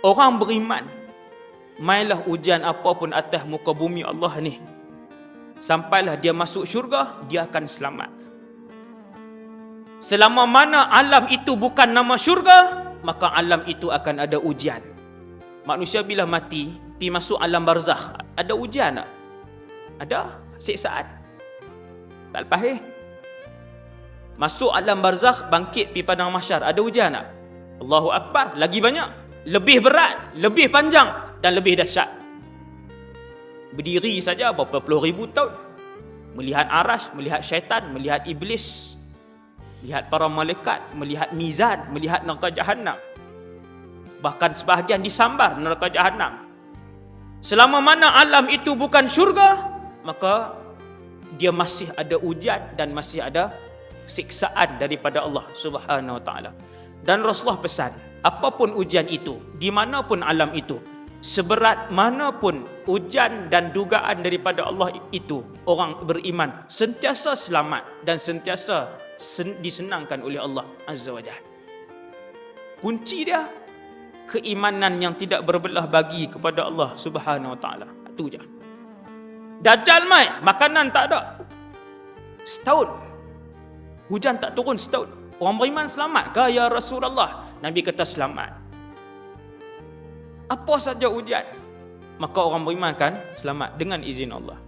Orang beriman, mainlah ujian apapun atas muka bumi Allah ni, sampailah dia masuk syurga, dia akan selamat. Selama mana alam itu bukan nama syurga, maka alam itu akan ada ujian. Manusia bila mati, pergi masuk alam barzakh, ada ujian tak? Ada siksaan. Tak lepas masuk alam barzakh, bangkit pergi padang mahsyar, ada ujian tak? Allahu Akbar, lagi banyak, lebih berat, lebih panjang dan lebih dahsyat. Berdiri saja berapa puluh ribu tahun, melihat arash, melihat syaitan, melihat iblis, melihat para malaikat, melihat mizan, melihat neraka jahannam. Bahkan sebahagian disambar neraka jahannam. Selama mana alam itu bukan syurga, maka dia masih ada ujian dan masih ada siksaan daripada Allah Subhanahu wa taala. Dan Rasulullah pesan, apapun ujian itu, di manapun alam itu, seberat manapun ujian dan dugaan daripada Allah itu, orang beriman sentiasa selamat dan sentiasa disenangkan oleh Allah Azza wa Jalla. Kunci dia keimanan yang tidak berbelah bagi kepada Allah Subhanahu wa taala. Itu je. Dajjal mai, makanan tak ada. Setahun. Hujan tak turun setahun. Orang beriman selamat ke ya Rasulullah? Nabi kata selamat. Apa saja ujian, maka orang beriman kan selamat dengan izin Allah.